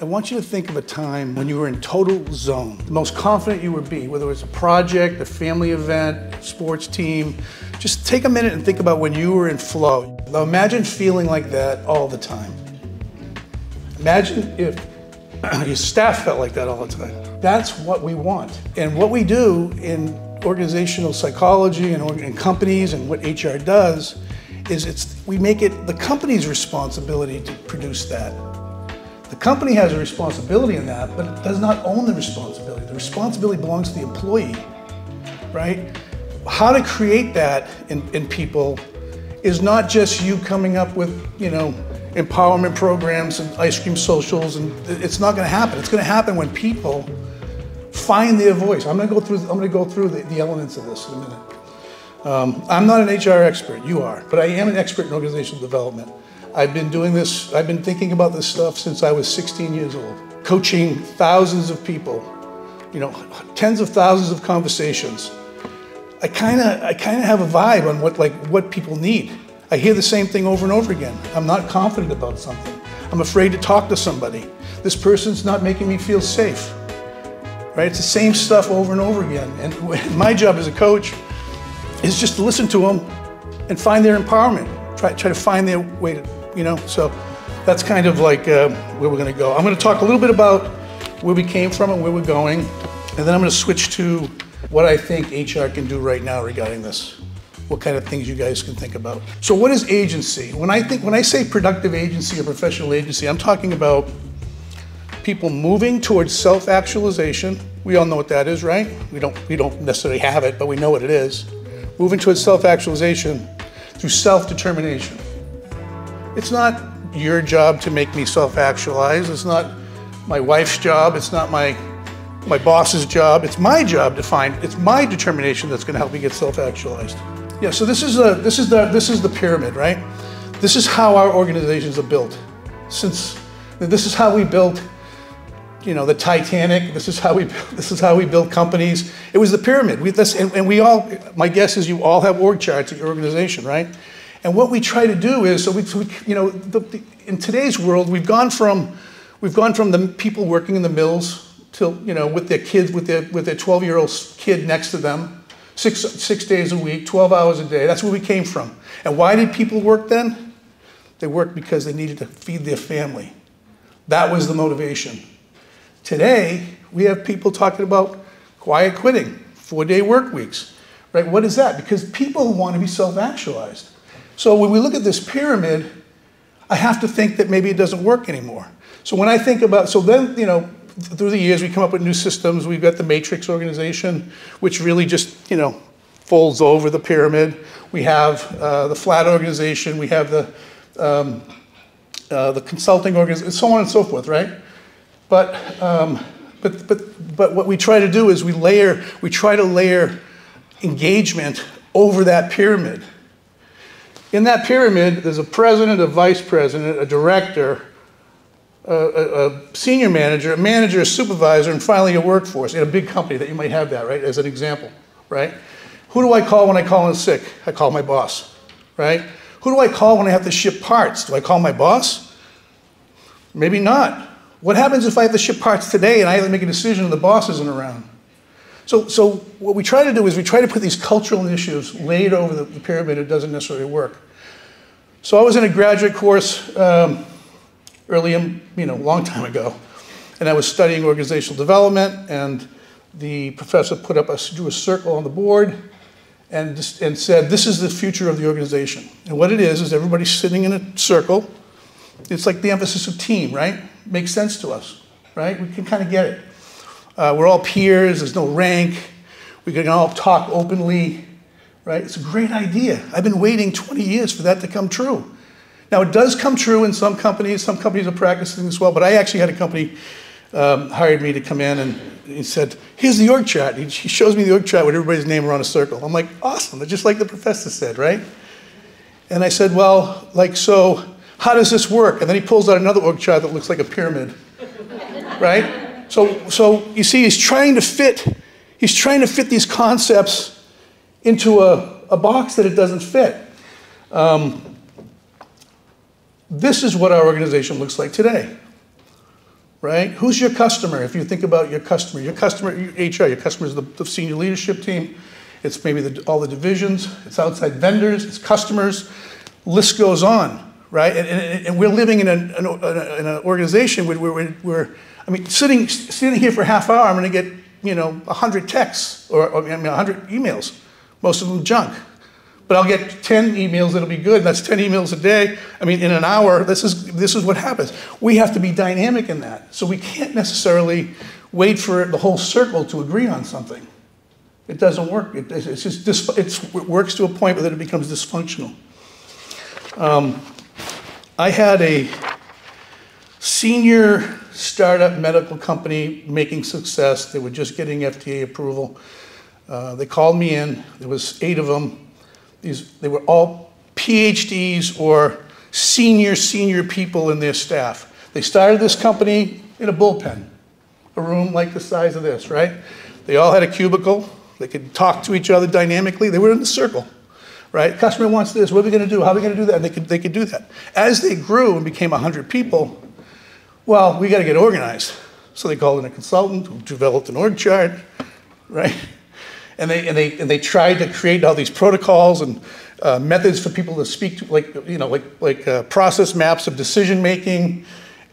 I want you to think of a time when you were in total zone, the most confident you would be, whether it was a project, a family event, sports team. Just take a minute and think about when you were in flow. Now imagine feeling like that all the time. Imagine if your staff felt like that all the time. That's what we want. And what we do in organizational psychology and companies and what HR does is we make it the company's responsibility to produce that. The company has a responsibility in that, but it does not own the responsibility. The responsibility belongs to the employee, right? How to create that in people is not just you coming up with, empowerment programs and ice cream socials, and it's not going to happen. It's going to happen when people find their voice. I'm going to go through the elements of this in a minute. I'm not an HR expert. You are, but I am an expert in organizational development. I've been doing this, I've been thinking about this stuff since I was 16 years old, coaching thousands of people, tens of thousands of conversations. I kind of have a vibe on what people need. I hear the same thing over and over again. I'm not confident about something. I'm afraid to talk to somebody. This person's not making me feel safe, right? It's the same stuff over and over again. And my job as a coach is just to listen to them and find their empowerment. Try to find their way to, so that's kind of like where we're going to go. I'm going to talk a little bit about where we came from and where we're going, and then I'm going to switch to what I think HR can do right now regarding this. What kind of things you guys can think about. So what is agency? When I say productive agency or professional agency, I'm talking about people moving towards self-actualization. We all know what that is, right? We don't necessarily have it, but we know what it is. Moving towards self-actualization through self-determination. It's not your job to make me self-actualize. It's not my wife's job. It's not my boss's job. It's my job to find. It's my determination that's going to help me get self-actualized. Yeah. So this is the pyramid, right? This is how our organizations are built. This is how we built, the Titanic. This is how we built companies. It was the pyramid. And we all. My guess is you all have org charts at your organization, right? And what we try to do is, in today's world, we've gone from the people working in the mills till, with their kids, with their 12-year-old kid next to them, six days a week, 12 hours a day. That's where we came from. And why did people work then? They worked because they needed to feed their family. That was the motivation. Today, we have people talking about quiet quitting, 4-day work weeks, right? What is that? Because people want to be self-actualized. So when we look at this pyramid, I have to think that maybe it doesn't work anymore. So when I think about, through the years we come up with new systems. We've got the matrix organization, which really just, folds over the pyramid. We have the flat organization. We have the consulting organization, and so on and so forth, right? But what we try to do is we try to layer engagement over that pyramid. In that pyramid, there's a president, a vice president, a director, a senior manager, a supervisor, and finally a workforce in a big company that you might have that, right, as an example, right? Who do I call when I call in sick? I call my boss, right? Who do I call when I have to ship parts? Do I call my boss? Maybe not. What happens if I have to ship parts today and I have to make a decision and the boss isn't around? So what we try to do is we try to put these cultural initiatives laid over the pyramid. It doesn't necessarily work. So I was in a graduate course long time ago, and I was studying organizational development, and the professor drew a circle on the board and said, this is the future of the organization. And what it is everybody's sitting in a circle. It's like the emphasis of team, right? Makes sense to us, right? We can kind of get it. We're all peers, there's no rank, we can all talk openly, right? It's a great idea. I've been waiting 20 years for that to come true. Now it does come true in some companies are practicing this well, but I actually had a company hired me to come in and he said, here's the org chart. He shows me the org chart with everybody's name around a circle. I'm like, awesome, just like the professor said, right? And I said, well, so how does this work? And then he pulls out another org chart that looks like a pyramid, right? So you see, he's trying to fit these concepts into a box that it doesn't fit. This is what our organization looks like today. right? Who's your customer? If you think about your customer, your HR, your customer is the senior leadership team. It's maybe all the divisions. It's outside vendors. It's customers. List goes on, right? And we're living in an organization where I mean, sitting here for a half hour, I'm going to get 100 texts or 100 emails, most of them junk. But I'll get 10 emails that'll be good, and that's 10 emails a day. I mean, in an hour, this is what happens. We have to be dynamic in that. So we can't necessarily wait for the whole circle to agree on something. It doesn't work. It works to a point where it becomes dysfunctional. I had a senior startup medical company making success. They were just getting FDA approval. They called me in. There was 8 of them. They were all PhDs or senior people in their staff. They started this company in a bullpen, a room like the size of this, right? They all had a cubicle. They could talk to each other dynamically. They were in the circle, right? Customer wants this. What are we going to do? How are we going to do that? And they could do that. As they grew and became 100 people, well, we got to get organized. So they called in a consultant who developed an org chart, right? And they tried to create all these protocols and methods for people to speak to, like process maps of decision making.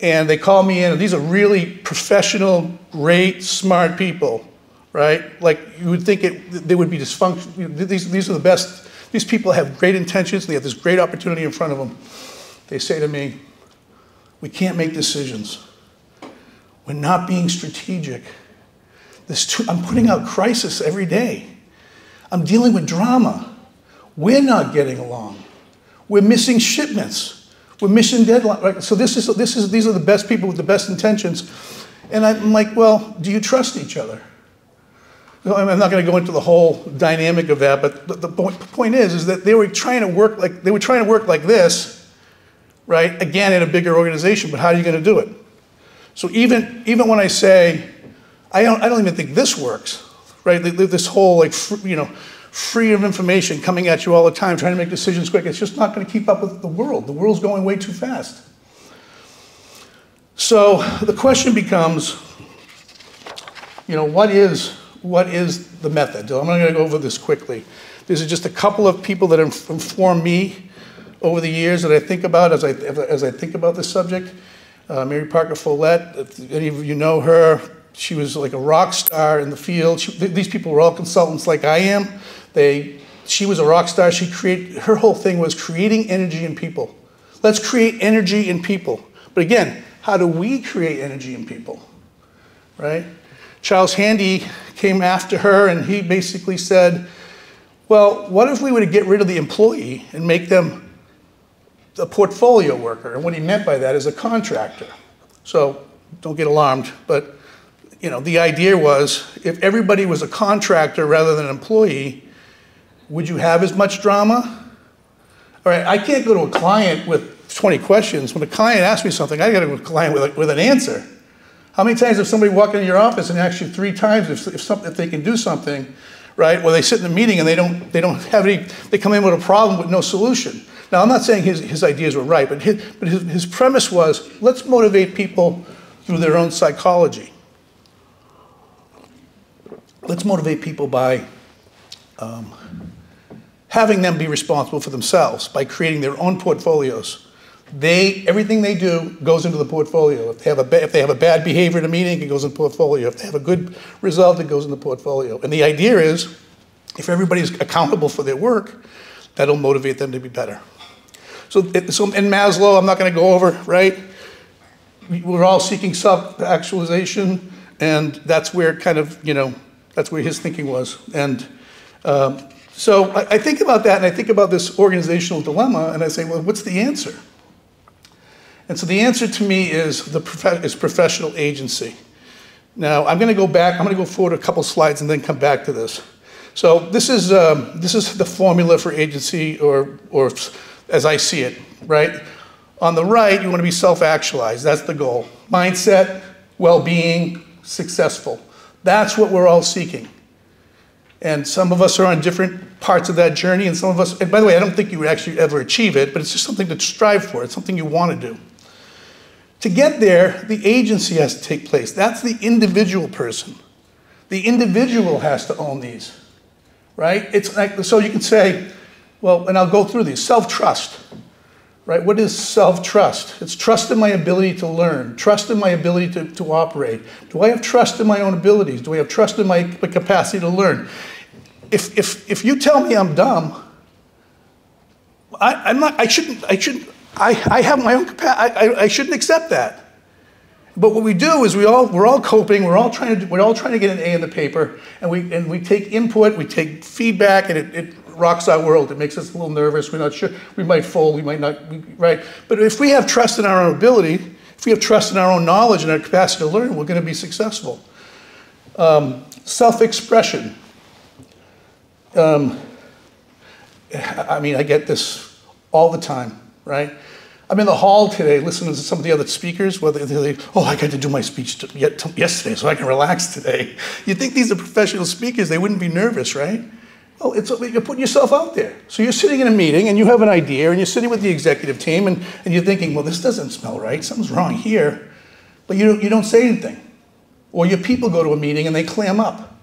And they called me in, and these are really professional, great, smart people, right? Like you would think they would be dysfunctional. These are the best. These people have great intentions. They have this great opportunity in front of them. They say to me, "We can't make decisions. We're not being strategic. I'm putting out crisis every day. I'm dealing with drama. We're not getting along. We're missing shipments. We're missing deadlines." Right? So these are the best people with the best intentions. And I'm like, well, do you trust each other? I'm not going to go into the whole dynamic of that, but the point is that they were trying to work like this, right? Again, in a bigger organization, but how are you going to do it? So even when I say, I don't even think this works, right? This whole free of information coming at you all the time, trying to make decisions quick. It's just not going to keep up with the world. The world's going way too fast. So the question becomes, what is the method? I'm going to go over this quickly. These are just a couple of people that inform me over the years that I think about as I think about this subject. Mary Parker Follett, if any of you know her, she was like a rock star in the field. These people were all consultants like I am. She was a rock star. Her whole thing was creating energy in people. Let's create energy in people. But again, how do we create energy in people, right? Charles Handy came after her, and he basically said, well, what if we were to get rid of the employee and make them a portfolio worker? And what he meant by that is a contractor. So don't get alarmed, but the idea was if everybody was a contractor rather than an employee, would you have as much drama? All right, I can't go to a client with 20 questions. When a client asks me something, I got to go to a client with an answer. How many times have somebody walked into your office and asked you 3 times if they can do something, right? Well, they sit in a meeting and they don't have any. They come in with a problem with no solution. Now, I'm not saying his ideas were right, but his premise was, let's motivate people through their own psychology. Let's motivate people by having them be responsible for themselves, by creating their own portfolios. Everything they do goes into the portfolio. If they have a bad behavior in a meeting, it goes in the portfolio. If they have a good result, it goes in the portfolio. And the idea is, if everybody's accountable for their work, that'll motivate them to be better. So in Maslow, I'm not going to go over, right? We're all seeking self-actualization, and that's where that's where his thinking was. And so I think about that, and I think about this organizational dilemma, and I say, well, what's the answer? And so the answer to me is professional agency. Now, I'm going to go back. I'm going to go forward a couple slides and then come back to this. So this is the formula for agency, or as I see it, right? On the right, you want to be self-actualized. That's the goal. Mindset, well-being, successful. That's what we're all seeking. And some of us are on different parts of that journey, and some of us, and by the way, I don't think you would actually ever achieve it, but it's just something to strive for. It's something you want to do. To get there, the agency has to take place. That's the individual person. The individual has to own these, right? It's like, so you can say, well, and I'll go through these. Self-trust, right? What is self-trust? It's trust in my ability to learn, trust in my ability to operate. Do I have trust in my own abilities? Do I have trust in my capacity to learn? If you tell me I'm dumb, I have my own capacity. I shouldn't accept that. But what we do is we're all coping. We're all trying to get an A in the paper, and we take input, we take feedback, and it rocks our world. It makes us a little nervous. We're not sure. We might fold. We might not. Right. But if we have trust in our own ability, if we have trust in our own knowledge and our capacity to learn, we're going to be successful. Self-expression. I mean, I get this all the time, right? I'm in the hall today listening to some of the other speakers, whether they, oh, I got to do my speech yesterday so I can relax today. You'd think these are professional speakers, they wouldn't be nervous, right? Oh, you're putting yourself out there. So you're sitting in a meeting and you have an idea and you're sitting with the executive team and you're thinking, well, this doesn't smell right, something's wrong here. But you don't say anything. Or your people go to a meeting and they clam up,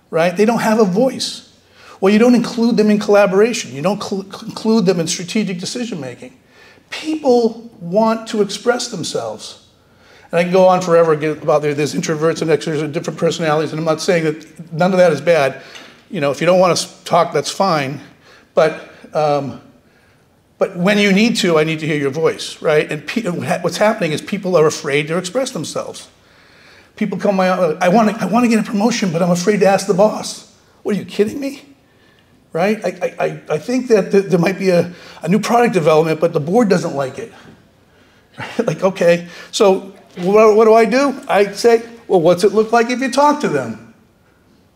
right? They don't have a voice. Or you don't include them in collaboration. You don't include them in strategic decision making. People want to express themselves. And I can go on forever about there's introverts and extroverts and different personalities, and I'm not saying that none of that is bad. You know, if you don't want to talk, that's fine. But when you need to, I need to hear your voice, right? And what's happening is people are afraid to express themselves. People come, I want to get a promotion, but I'm afraid to ask the boss. What, are you kidding me? Right? I think that there might be a new product development, but the board doesn't like it. Like, okay, so what do? I say, well, what's it look like if you talk to them?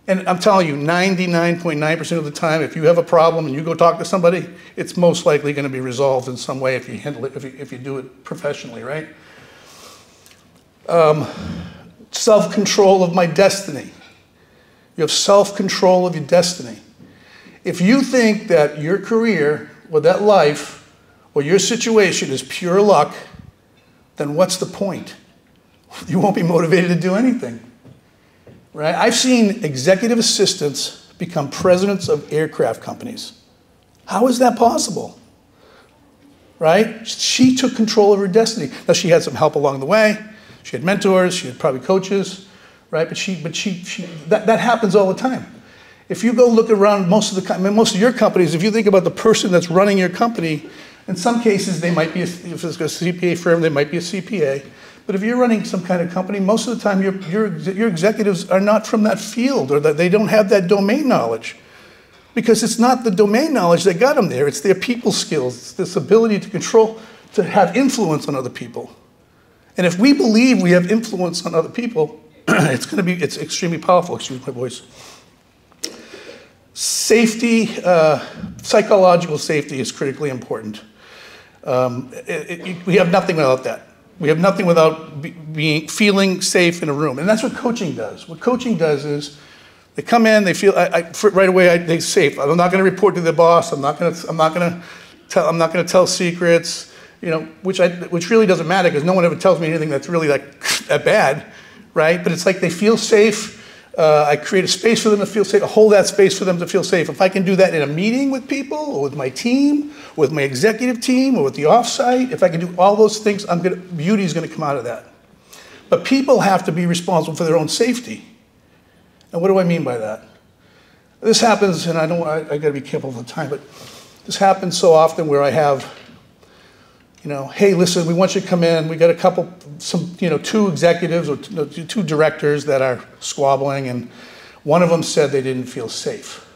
And I'm telling you, 99.9% of the time, if you have a problem and you go talk to somebody, it's most likely going to be resolved in some way if you handle it, if you do it professionally, right? Self-control of my destiny. You have self-control of your destiny. If you think that your career or that life or your situation is pure luck, then what's the point? You won't be motivated to do anything, right? I've seen executive assistants become presidents of aircraft companies. How is that possible, right? She took control of her destiny. Now, she had some help along the way. She had mentors. She had probably coaches, right? But that happens all the time. If you go look around most of your companies, if you think about the person that's running your company, in some cases they might be, if it's a CPA firm, they might be a CPA. But if you're running some kind of company, most of the time your executives are not from that field, or that they don't have that domain knowledge. Because it's not the domain knowledge that got them there, it's their people skills, it's this ability to control, to have influence on other people. And if we believe we have influence on other people, it's extremely powerful. Excuse my voice. Safety, psychological safety is critically important. We have nothing without that. We have nothing without feeling safe in a room. And that's what coaching does. What coaching does is they come in, they feel, right away, they're safe. I'm not going to report to the boss. I'm not going to tell secrets, you know, which really doesn't matter because no one ever tells me anything that's really that bad, right? But it's like they feel safe. I create a space for them to feel safe, I hold that space for them to feel safe. If I can do that in a meeting with people, or with my team, or with my executive team, or with the offsite, if I can do all those things, beauty is going to come out of that. But people have to be responsible for their own safety. And what do I mean by that? This happens, and I got to be careful all the time, but this happens so often where I have, you know, hey, listen, we want you to come in. We got two executives or two directors that are squabbling, and one of them said they didn't feel safe.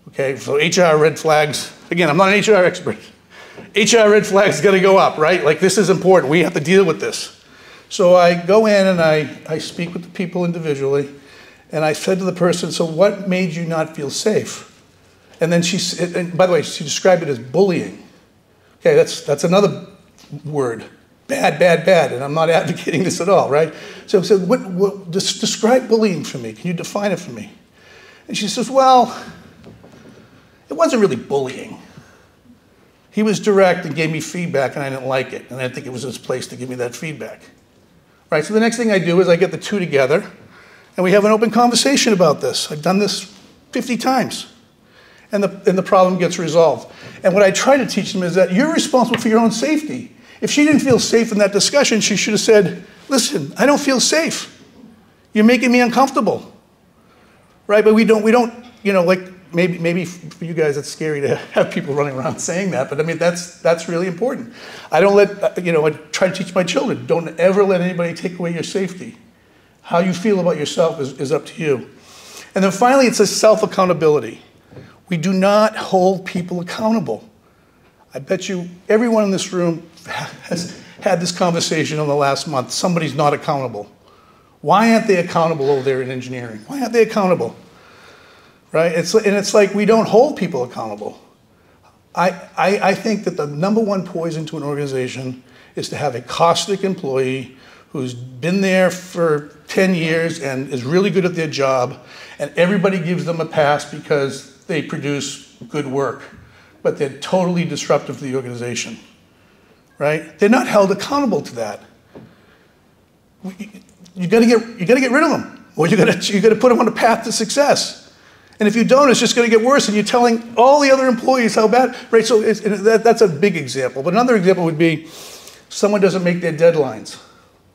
Okay, so HR red flags. Again, I'm not an HR expert. HR red flags got to go up, right? Like, this is important. We have to deal with this. So I go in and I speak with the people individually, and I said to the person, so what made you not feel safe? And then and by the way, she described it as bullying. Okay, that's another word. Bad, and I'm not advocating this at all, right? So I said, describe bullying for me. Can you define it for me? And she says, well, it wasn't really bullying. He was direct and gave me feedback, and I didn't like it, and I didn't think it was his place to give me that feedback. Right, so the next thing I do is I get the two together, and we have an open conversation about this. I've done this 50 times, and the problem gets resolved. And what I try to teach them is that you're responsible for your own safety. If she didn't feel safe in that discussion, she should have said, listen, I don't feel safe. You're making me uncomfortable. Right, but we don't, you know, like maybe for you guys it's scary to have people running around saying that, but I mean, that's really important. I don't let, you know, I try to teach my children, don't ever let anybody take away your safety. How you feel about yourself is up to you. And then finally, it's a self-accountability. We do not hold people accountable. I bet you everyone in this room has had this conversation in the last month. Somebody's not accountable. Why aren't they accountable over there in engineering? Why aren't they accountable? Right? It's like we don't hold people accountable. I think that the #1 poison to an organization is to have a caustic employee who's been there for 10 years and is really good at their job, and everybody gives them a pass because they produce good work, but they're totally disruptive to the organization. Right? They're not held accountable to that. You got to get rid of them, or you got to put them on a path to success. And if you don't, it's just going to get worse, and you're telling all the other employees how bad. Right? So that's a big example. But another example would be someone doesn't make their deadlines.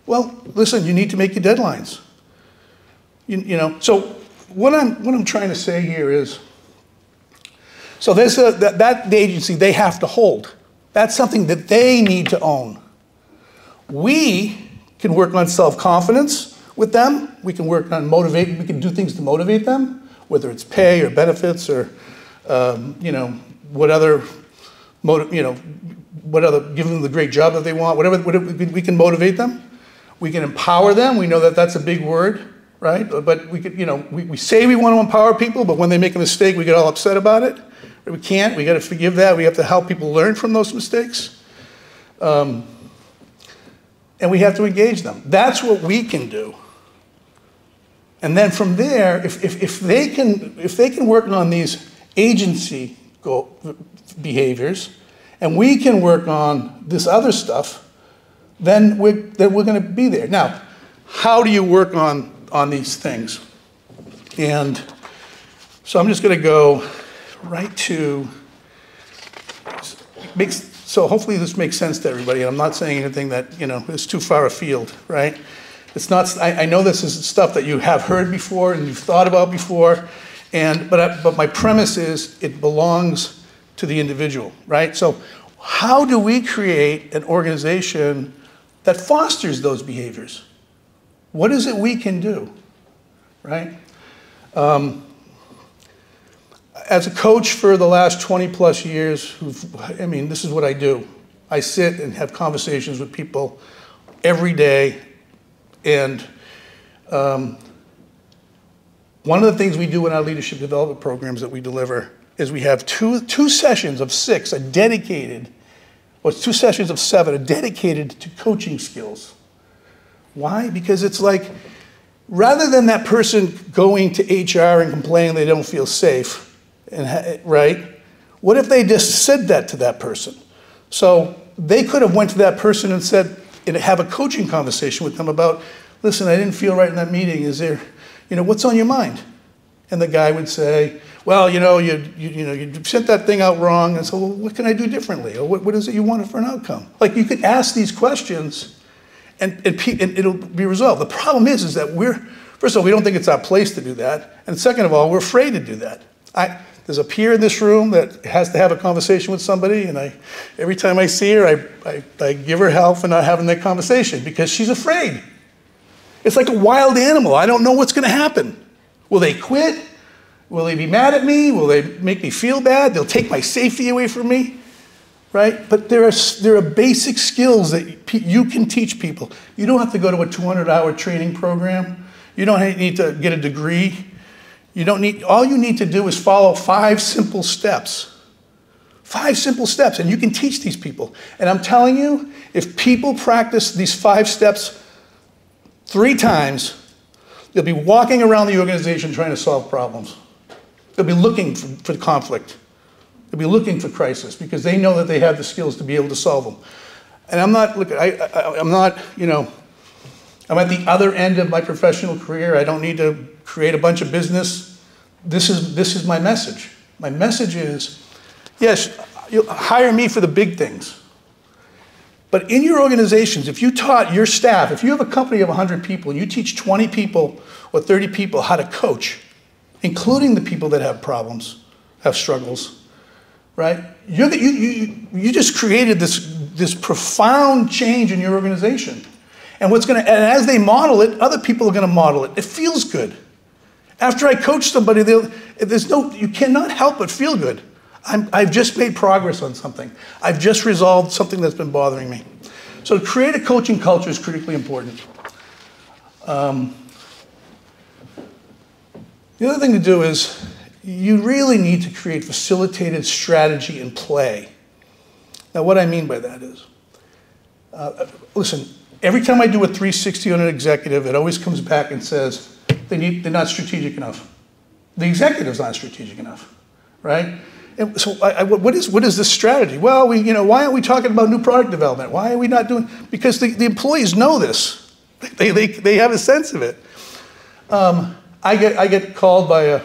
Well, listen, you need to make your deadlines. You know. So what I'm trying to say here is, so there's that agency they have to hold. That's something that they need to own. We can work on self-confidence with them. We can work on motivate. We can do things to motivate them, whether it's pay or benefits or, you know, what other, give them the great job that they want. Whatever we can motivate them. We can empower them. We know that that's a big word, right? But we could, you know, we say we want to empower people, but when they make a mistake, we get all upset about it. We can't. We got to forgive that. We have to help people learn from those mistakes. And we have to engage them. That's what we can do. And then from there, if they can work on these agency behaviors, and we can work on this other stuff, then we're going to be there. Now, how do you work on these things? And so I'm just going to go right to so hopefully this makes sense to everybody. I'm not saying anything that, you know, is too far afield, right? It's not. I know this is stuff that you have heard before and you've thought about before, but my premise is it belongs to the individual, right? So how do we create an organization that fosters those behaviors? What is it we can do, right? As a coach for the last 20 plus years, this is what I do. I sit and have conversations with people every day. And one of the things we do in our leadership development programs that we deliver is we have two sessions of 6, a dedicated, or 2 sessions of 7, are dedicated to coaching skills. Why? Because it's like, rather than that person going to HR and complaining they don't feel safe, right? What if they just said that to that person? So they could have went to that person and said, and have a coaching conversation with them about, listen, I didn't feel right in that meeting. Is there, you know, what's on your mind? And the guy would say, well, you know, you sent that thing out wrong. And so, well, what can I do differently? Or what is it you wanted for an outcome? Like, you could ask these questions and it'll be resolved. The problem is that first of all, we don't think it's our place to do that. And second of all, we're afraid to do that. There's a peer in this room that has to have a conversation with somebody, and every time I see her, I give her hell for not having that conversation because she's afraid. It's like a wild animal. I don't know what's going to happen. Will they quit? Will they be mad at me? Will they make me feel bad? They'll take my safety away from me, right? But there are basic skills that you can teach people. You don't have to go to a 200-hour training program. You don't need to get a degree. All you need to do is follow 5 simple steps. 5 simple steps, and you can teach these people. And I'm telling you, if people practice these 5 steps 3 times, they'll be walking around the organization trying to solve problems. They'll be looking for conflict. They'll be looking for crisis because they know that they have the skills to be able to solve them. And I'm not, look, I'm not, you know, I'm at the other end of my professional career. I don't need to create a bunch of business. This is my message. My message is, yes, you hire me for the big things. But in your organizations, if you taught your staff, if you have a company of 100 people and you teach 20 people or 30 people how to coach, including the people that have problems, have struggles, right? You just created this profound change in your organization. And and as they model it, other people are going to model it. It feels good. After I coach somebody, you cannot help but feel good. I've just made progress on something. I've just resolved something that's been bothering me. So to create a coaching culture is critically important. The other thing to do is you really need to create facilitated strategy and play. Now what I mean by that is, listen, every time I do a 360 on an executive, it always comes back and says they're not strategic enough. The executive's not strategic enough, right? And so what is this strategy? Well, why aren't we talking about new product development? Why are we not doing? Because the employees know this. They have a sense of it. I get called by a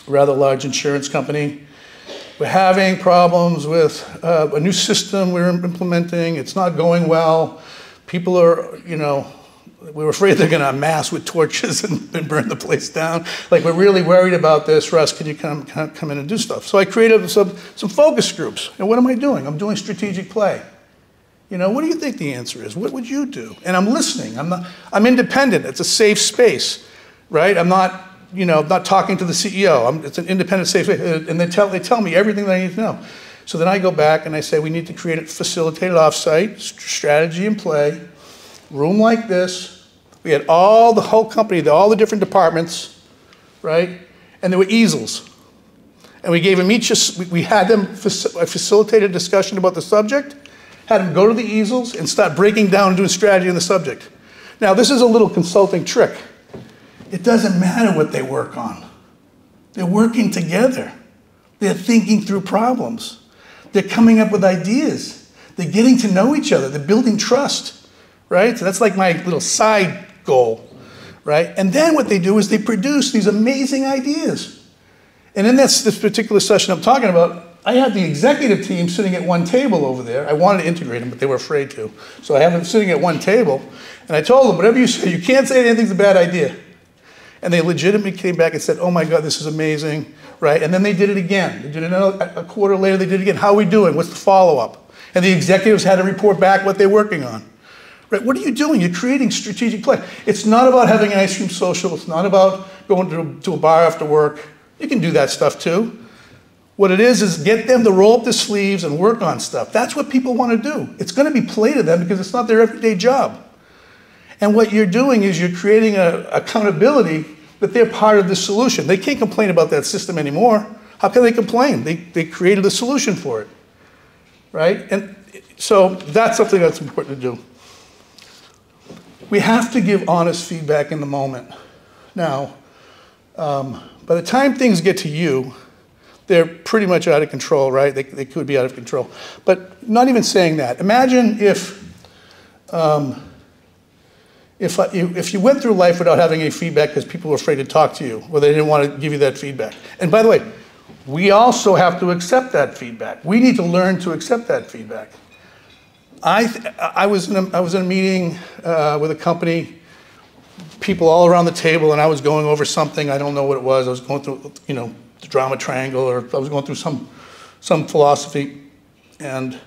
rather large insurance company. We're having problems with a new system we're implementing. It's not going well. People are, we're afraid they're going to amass with torches and burn the place down. Like, we're really worried about this. Russ, can you come in and do stuff? So I created some focus groups. And what am I doing? I'm doing strategic play. What do you think the answer is? What would you do? And I'm listening. I'm independent. It's a safe space, right? I'm not talking to the CEO. It's an independent, safe space. And they tell me everything that I need to know. So then I go back and I say, we need to create a facilitated offsite, strategy and play, room like this. We had the whole company, all the different departments, right? And there were easels. And we gave them each, we had them facilitate a discussion about the subject, had them go to the easels and start breaking down and doing strategy on the subject. Now, this is a little consulting trick. It doesn't matter what they work on. They're working together. They're thinking through problems. They're coming up with ideas. They're getting to know each other. They're building trust, right? So that's like my little side goal, right? And then what they do is they produce these amazing ideas. And in this particular session I'm talking about, I had the executive team sitting at one table over there. I wanted to integrate them, but they were afraid to. So I have them sitting at one table, and I told them, whatever you say, you can't say anything's a bad idea. And they legitimately came back and said, oh my God, this is amazing, right? And then they did it again. They did it a quarter later, they did it again. How are we doing? What's the follow-up? And the executives had to report back what they're working on. Right? What are you doing? You're creating strategic play. It's not about having an ice cream social. It's not about going to a bar after work. You can do that stuff too. What it is get them to roll up their sleeves and work on stuff. That's what people want to do. It's going to be play to them because it's not their everyday job. And what you're doing is you're creating an accountability that they're part of the solution. They can't complain about that system anymore. How can they complain? They created a solution for it, right? And so that's something that's important to do. We have to give honest feedback in the moment. Now, by the time things get to you, they're pretty much out of control, right? They could be out of control. But not even saying that. Imagine if you went through life without having any feedback because people were afraid to talk to you, or they didn't want to give you that feedback. And by the way, we also have to accept that feedback. We need to learn to accept that feedback. I was in a meeting with a company, people all around the table, and I was going over something. I don't know what it was. I was going through, the drama triangle, or I was going through some philosophy, and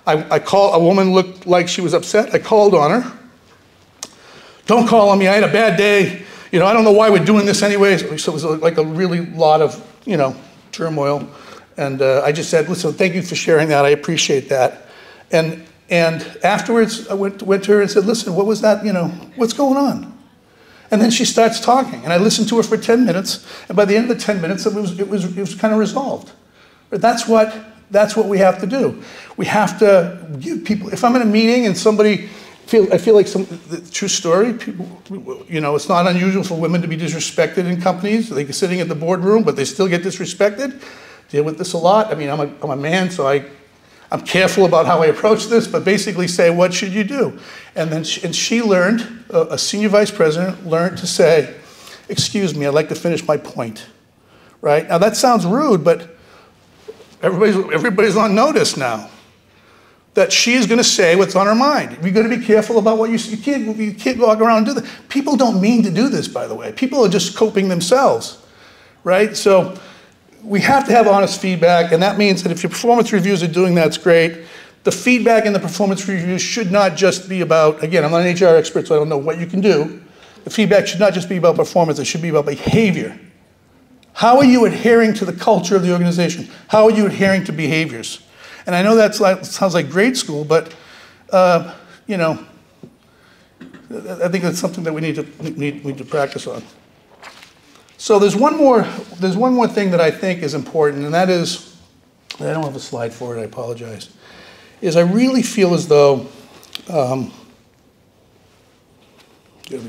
I called. A woman looked like she was upset. I called on her. Don't call on me. I had a bad day. I don't know why we're doing this anyways. So it was like a really lot of turmoil, and I just said, listen, thank you for sharing that. I appreciate that. And afterwards, I went to her and said, listen, what was that, what's going on? And then she starts talking, and I listened to her for 10 minutes, and by the end of the 10 minutes, it was kind of resolved. But that's what we have to do. We have to give people, if I'm in a meeting and I feel like the true story, people, it's not unusual for women to be disrespected in companies. They're sitting at the boardroom, but they still get disrespected. deal with this a lot. I mean, I'm a man, so I'm careful about how I approach this, but basically say, what should you do? And then she learned, a senior vice president learned to say, excuse me, I'd like to finish my point, right? Now that sounds rude, but everybody's on notice now that she's going to say what's on her mind. You've got to be careful about what you can't walk around and do that. People don't mean to do this, by the way. People are just coping themselves, right? So we have to have honest feedback, and that means that if your performance reviews are doing that, it's great. The feedback in the performance reviews should not just be about, again, I'm not an HR expert, so I don't know what you can do. The feedback should not just be about performance, it should be about behavior. How are you adhering to the culture of the organization? How are you adhering to behaviors? And I know that sounds like grade school, but you know, I think that's something that we need to practice on. So there's one more thing that I think is important, and that is, I don't have a slide for it, I apologize, is I really feel as though, we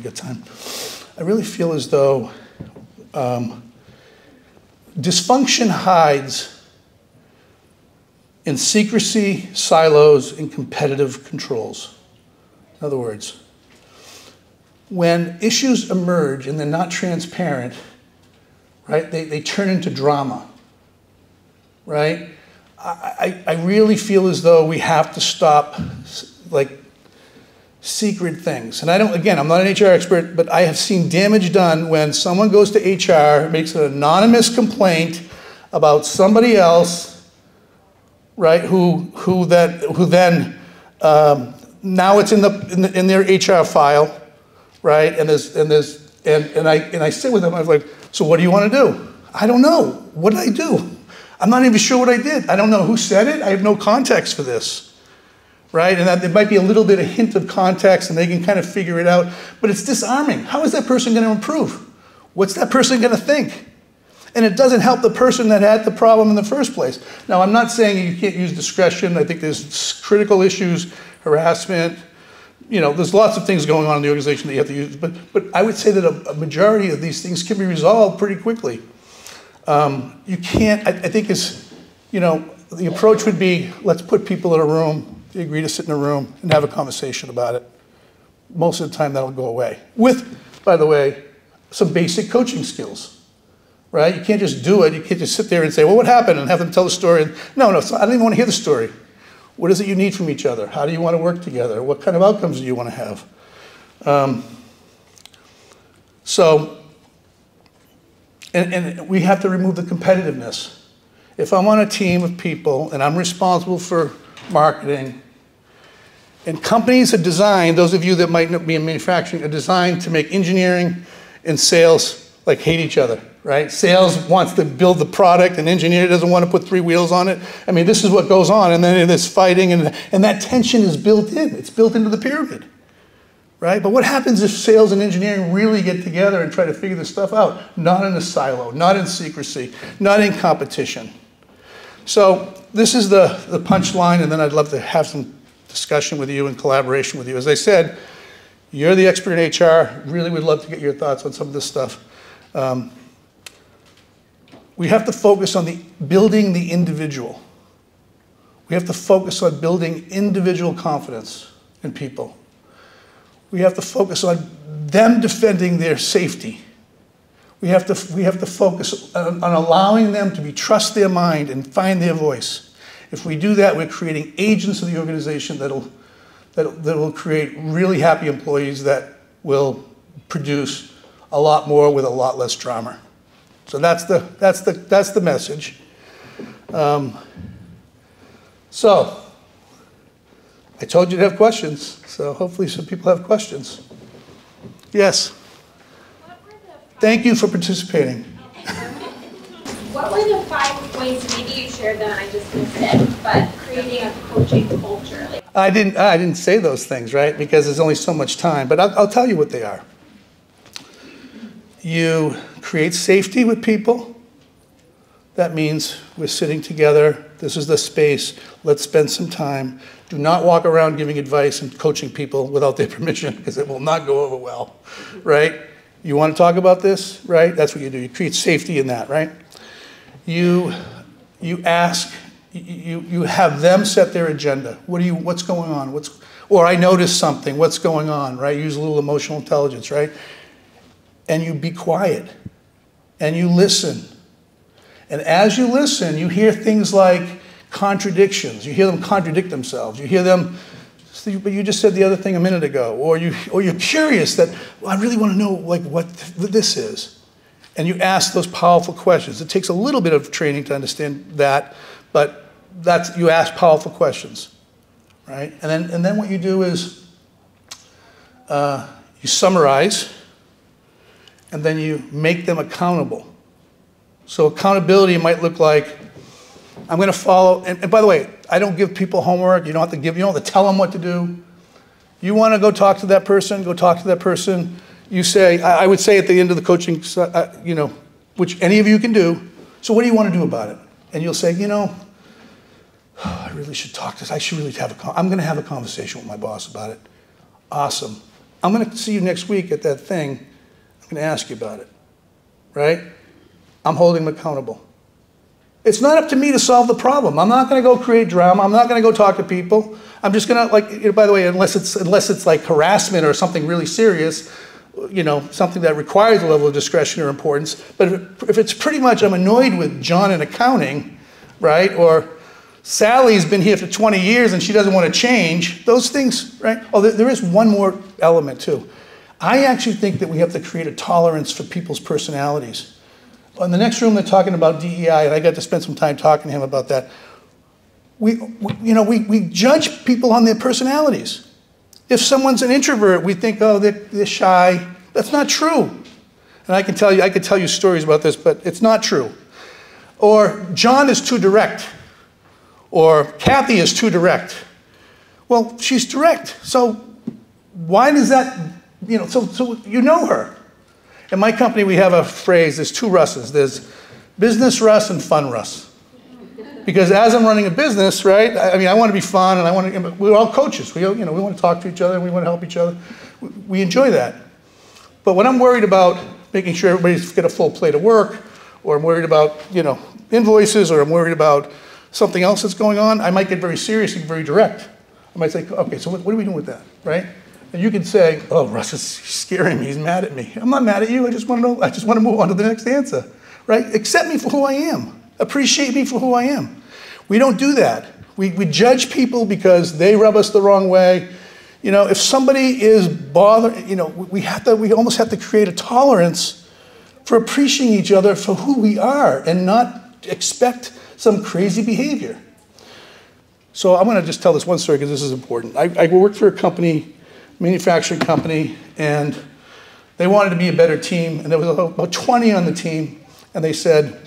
got time. I really feel as though dysfunction hides in secrecy, silos, and competitive controls. In other words, when issues emerge and they're not transparent, right, they turn into drama, right? I really feel as though we have to stop, like, secret things. And I'm not an HR expert, but I have seen damage done when someone goes to HR, makes an anonymous complaint about somebody else, right? Who then now it's in their HR file, right? And I sit with them. I was like, so what do you want to do? I don't know. What did I do? I'm not even sure what I did. I don't know who said it. I have no context for this, right? And that there might be a little bit of hint of context, and they can kind of figure it out. But it's disarming. How is that person going to improve? What's that person going to think? And it doesn't help the person that had the problem in the first place. Now, I'm not saying you can't use discretion. I think there's critical issues, harassment. You know, there's lots of things going on in the organization that you have to use. But I would say that a majority of these things can be resolved pretty quickly. You can't, I think it's, you know, the approach would be, let's put people in a room, they agree to sit in a room and have a conversation about it. Most of the time that'll go away. With, by the way, some basic coaching skills. Right? You can't just do it. You can't just sit there and say, well, what happened? And have them tell the story. No, I don't even want to hear the story. What is it you need from each other? How do you want to work together? What kind of outcomes do you want to have? And we have to remove the competitiveness. If I'm on a team of people and I'm responsible for marketing, and companies are designed, those of you that might not be in manufacturing, are designed to make engineering and sales like hate each other, right? Sales wants to build the product, and engineer doesn't want to put 3 wheels on it. I mean, this is what goes on, and then there's fighting, and that tension is built in. It's built into the pyramid, right? But what happens if sales and engineering really get together and try to figure this stuff out? Not in a silo, not in secrecy, not in competition. So this is the punchline, and then I'd love to have some discussion with you and collaboration with you. As I said, you're the expert in HR. Really would love to get your thoughts on some of this stuff. We have to focus on building the individual. We have to focus on building individual confidence in people. We have to focus on them defending their safety. We have to focus on allowing them to trust their mind and find their voice. If we do that, we're creating agents of the organization that will create really happy employees that will produce a lot more with a lot less drama. So that's the message. So I told you to have questions. So hopefully some people have questions. Yes. Thank you for participating. What were the 5 points? Maybe you shared them. I just missed it. But creating a coaching culture. I didn't say those things, right? Because there's only so much time. But I'll tell you what they are. You create safety with people. That means we're sitting together. This is the space. Let's spend some time. Do not walk around giving advice and coaching people without their permission, because it will not go over well, right? You want to talk about this, right? That's what you do. You create safety in that, right? You you ask, you have them set their agenda. What's going on? Or I noticed something, what's going on, right? Use a little emotional intelligence, right? And you be quiet, and you listen. And as you listen, you hear things like contradictions. You hear them contradict themselves. You hear them, but you just said the other thing a minute ago. Or you're curious that, well, I really want to know like what this is. And you ask those powerful questions. It takes a little bit of training to understand that, but you ask powerful questions, right? And then what you do is you summarize, and then you make them accountable. So accountability might look like, I'm going to follow, and by the way, I don't give people homework. You don't have to tell them what to do. You want to go talk to that person, go talk to that person. You say, I would say at the end of the coaching, which any of you can do, so what do you want to do about it? And you'll say, I really should talk to this. I should really I'm going to have a conversation with my boss about it. Awesome. I'm going to see you next week at that thing. I'm going to ask you about it, right? I'm holding them accountable. It's not up to me to solve the problem. I'm not going to go create drama. I'm not going to go talk to people. I'm just going to, by the way, unless it's like harassment or something really serious, something that requires a level of discretion or importance. But if it's pretty much, I'm annoyed with John in accounting, right? Or Sally's been here for 20 years and she doesn't want to change. Those things, right? Oh, there is one more element too. I actually think that we have to create a tolerance for people's personalities. In the next room, they're talking about DEI, and I got to spend some time talking to him about that. We judge people on their personalities. If someone's an introvert, we think, oh, they're shy. That's not true. And I could tell you stories about this, but it's not true. Or John is too direct. Or Kathy is too direct. Well, she's direct. So why does that, so you know her. In my company, we have a phrase, there's two Russes. There's business Russ and fun Russ. Because as I'm running a business, right, I want to be fun, and we're all coaches. We want to talk to each other, and we want to help each other. We enjoy that. But when I'm worried about making sure everybody's got a full plate of work, or I'm worried about, invoices, or I'm worried about something else that's going on, I might get very serious and very direct. I might say, okay, so what are we doing with that, right? And you can say, oh, Russ is scaring me, he's mad at me. I'm not mad at you, I just want to move on to the next answer, right? Accept me for who I am. Appreciate me for who I am. We don't do that. We judge people because they rub us the wrong way. If somebody is bothered, we almost have to create a tolerance for appreciating each other for who we are and not expect some crazy behavior. So I'm going to just tell this one story because this is important. I worked for a company, manufacturing company, and they wanted to be a better team, and there was about 20 on the team, and they said,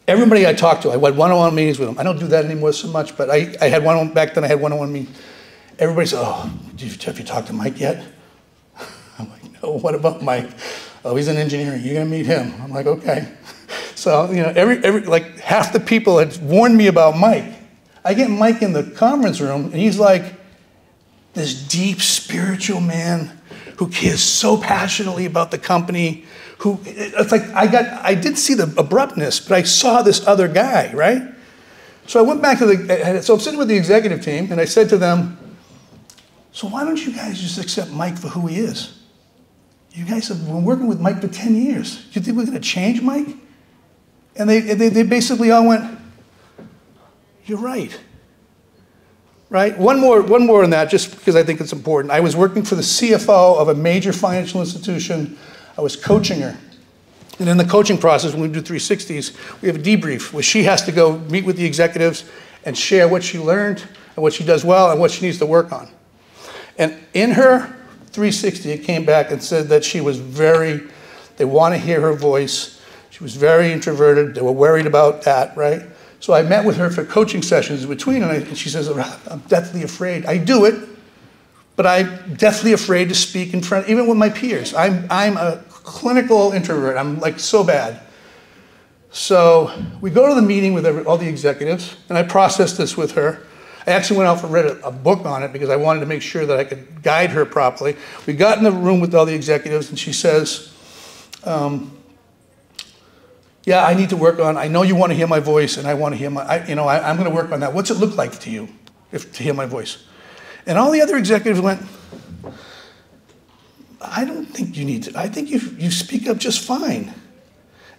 everybody I talked to, I had one-on-one meetings with them. I don't do that anymore so much, but I had one-on-one, back then I had one-on-one meetings. Everybody said, oh, have you talked to Mike yet? I'm like, no, what about Mike? Oh, he's in engineering, you're gonna meet him. I'm like, okay. So, like half the people had warned me about Mike. I get Mike in the conference room, and he's like, this deep spiritual man who cares so passionately about the company, it's like I did see the abruptness, but I saw this other guy, right? So I went back to so I'm sitting with the executive team, and I said to them, so why don't you guys just accept Mike for who he is? You guys have been working with Mike for 10 years. Do you think we're gonna change Mike? And they basically all went, you're right. Right? One more on that, just because I think it's important. I was working for the CFO of a major financial institution. I was coaching her. And in the coaching process, when we do 360s, we have a debrief where she has to go meet with the executives and share what she learned and what she does well and what she needs to work on. And in her 360, it came back and said that she was they want to hear her voice. She was very introverted. They were worried about that, right? So I met with her for coaching sessions in between, and she says, I'm deathly afraid. I do it, but I'm deathly afraid to speak in front, even with my peers. I'm a clinical introvert. I'm like so bad. So we go to the meeting with all the executives, and I processed this with her. I actually went out and read a book on it because I wanted to make sure that I could guide her properly. We got in the room with all the executives, and she says, Yeah, I need to work on, I know you want to hear my voice, and I want to hear I'm going to work on that. What's it look like to you to hear my voice? And all the other executives went, I don't think you need to. I think you speak up just fine.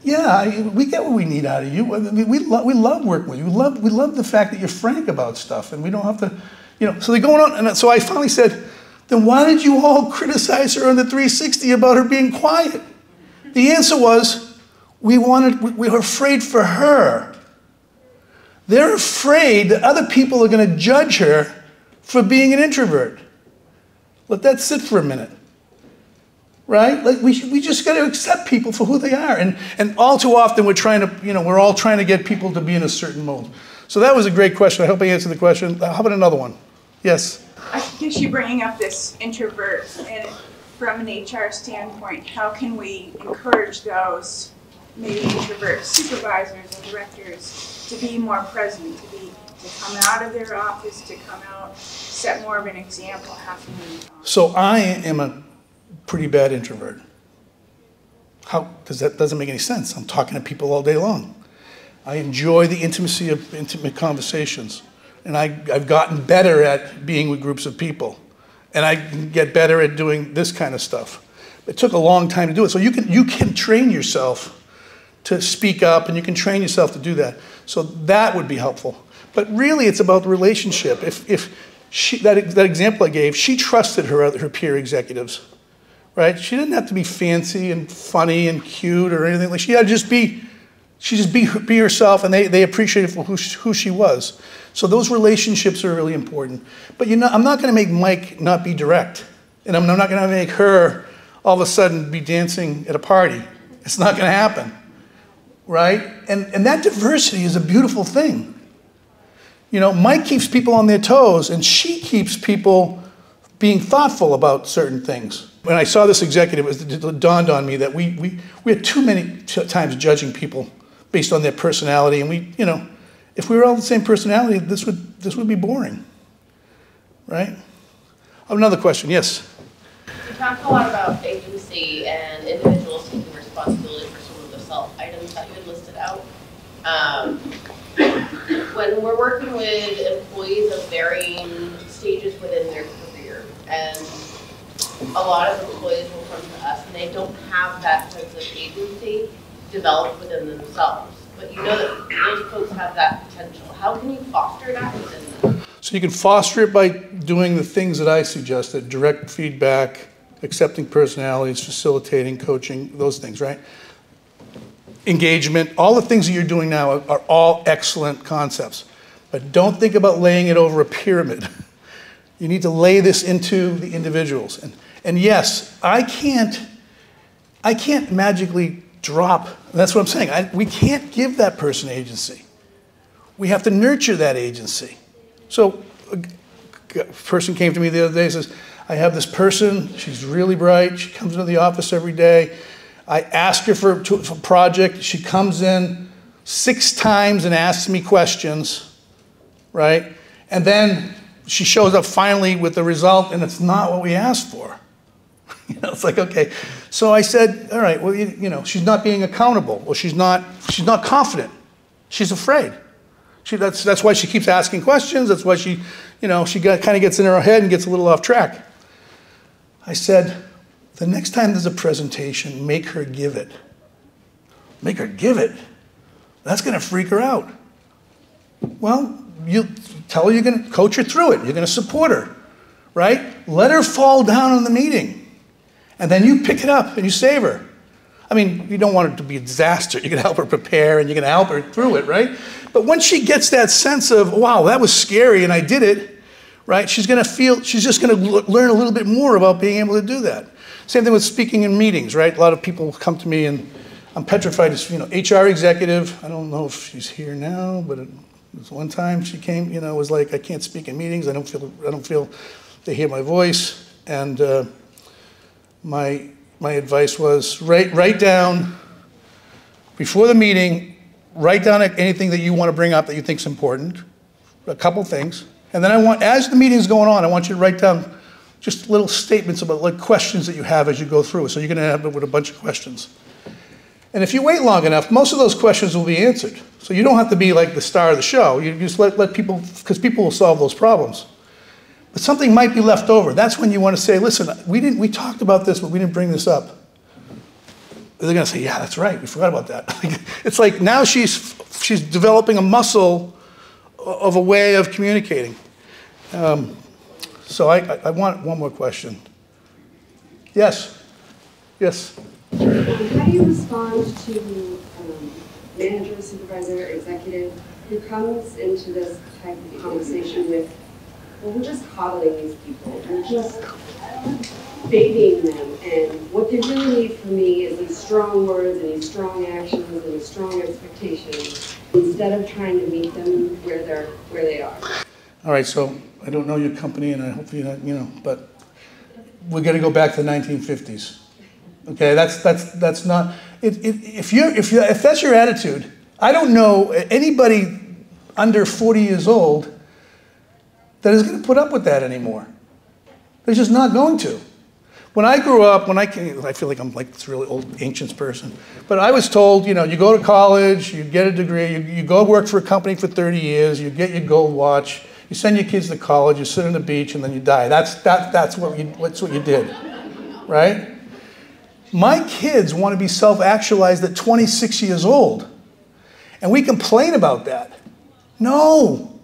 Yeah, we get what we need out of you. I mean, we love working with you. We love the fact that you're frank about stuff, and we don't have to, So they're going on, and so I finally said, then why did you all criticize her on the 360 about her being quiet? The answer was, we were afraid for her. They're afraid that other people are going to judge her for being an introvert. Let that sit for a minute. Right? Like we just got to accept people for who they are. And all too often we're all trying to get people to be in a certain mode. So that was a great question. I hope I answered the question. How about another one? Yes? I guess you're bringing up this introvert, and from an HR standpoint, how can we encourage those maybe introvert supervisors and directors to be more present, to come out of their office, to come out, set more of an example? How can we? So I am a pretty bad introvert. How? Because that doesn't make any sense. I'm talking to people all day long. I enjoy the intimacy of intimate conversations. And I've gotten better at being with groups of people. And I can get better at doing this kind of stuff. It took a long time to do it. So you can train yourself to speak up, and you can train yourself to do that. So that would be helpful. But really, it's about the relationship. If that example I gave, she trusted her peer executives, right? She didn't have to be fancy and funny and cute or anything. Like, she had to just be herself, and they appreciated for who she was. So those relationships are really important. But I'm not going to make Mike not be direct, and I'm not going to make her all of a sudden be dancing at a party. It's not going to happen, right? And that diversity is a beautiful thing. Mike keeps people on their toes, and she keeps people being thoughtful about certain things. When I saw this executive, it dawned on me that we had too many times judging people based on their personality, and if we were all the same personality, this would be boring, right? Another question, yes? You talked a lot about agency and individuals taking responsibility for some of the items that you had listed out. When we're working with employees of varying stages within their career, and a lot of employees will come to us and they don't have that sense of agency developed within themselves. But you know that those folks have that potential. How can you foster that within them? So you can foster it by doing the things that I suggested: direct feedback, accepting personalities, facilitating, coaching, those things, right? Engagement, all the things that you're doing now are all excellent concepts. But don't think about laying it over a pyramid. You need to lay this into the individuals. And yes, I can't magically drop. That's what I'm saying. We can't give that person agency. We have to nurture that agency. So a person came to me the other day and says, I have this person, she's really bright, she comes into the office every day. I ask her for a project, she comes in 6 times and asks me questions, right? And then she shows up finally with the result, and it's not what we asked for. It's like, okay. So I said, all right, well, she's not being accountable. Well, she's not confident. She's afraid. That's why she keeps asking questions. That's why she kind of gets in her head and gets a little off track. I said, the next time there's a presentation, make her give it. Make her give it. That's going to freak her out. Well, you tell her you're going to coach her through it. You're going to support her, right? Let her fall down in the meeting. And then you pick it up and you save her. I mean, you don't want it to be a disaster. You're going to help her prepare and you're going to help her through it, right? But when she gets that sense of, wow, that was scary and I did it, right? She's just going to learn a little bit more about being able to do that. Same thing with speaking in meetings, right? A lot of people come to me and I'm petrified as, HR executive. I don't know if she's here now, but it was one time she came, was like, I can't speak in meetings. I don't feel they hear my voice. And my advice was write down before the meeting, write down anything that you want to bring up that you think is important, a couple things. And then as the meeting's going on, I want you to write down just little statements about questions that you have as you go through. So you're going to have it with a bunch of questions. And if you wait long enough, most of those questions will be answered. So you don't have to be like the star of the show. You just let people, because people will solve those problems. But something might be left over. That's when you want to say, listen, we talked about this, but we didn't bring this up. They're going to say, yeah, that's right, we forgot about that. It's like now she's developing a muscle of a way of communicating. So I want one more question. Yes? Yes? How do you respond to manager, supervisor, executive who comes into this type of conversation with, well, we're just coddling these people, we're just babying them, and what they really need from me is these strong words and these strong actions and these strong expectations, instead of trying to meet them where they are. All right, so I don't know your company, and I hope you know, but we're going to go back to the 1950s. Okay, that's not. If that's your attitude, I don't know anybody under 40 years old that is going to put up with that anymore. They're just not going to. When I grew up, I feel like I'm like this really old ancient person, but I was told, you go to college, you get a degree, you go work for a company for 30 years, you get your gold watch, you send your kids to college, you sit on the beach, and then you die. That's what you did, right? My kids want to be self-actualized at 26 years old, and we complain about that. No,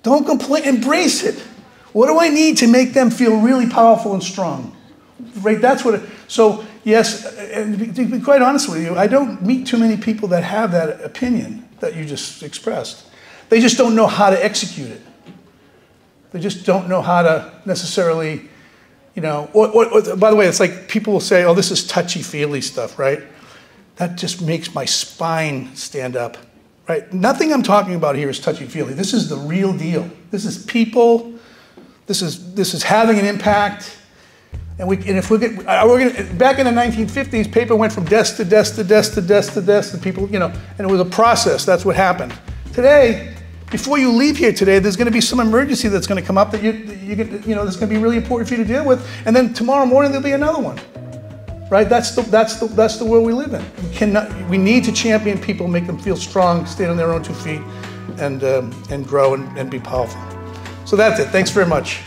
don't complain, embrace it. What do I need to make them feel really powerful and strong? Right, that's what so yes, and to be quite honest with you, I don't meet too many people that have that opinion that you just expressed. They just don't know how to execute it. They just don't know how to necessarily, by the way, it's like people will say, oh, this is touchy-feely stuff, right? That just makes my spine stand up, right? Nothing I'm talking about here is touchy-feely. This is the real deal. This is people. This is having an impact. And if we're gonna, back in the 1950s, paper went from desk to desk to desk to desk to desk, and people, and it was a process. That's what happened. Today, before you leave here today, there's going to be some emergency that's going to come up that that's going to be really important for you to deal with, and then tomorrow morning there'll be another one. Right? That's the world we live in. We need to champion people, make them feel strong, stand on their own 2 feet, and grow and be powerful. So that's it. Thanks very much.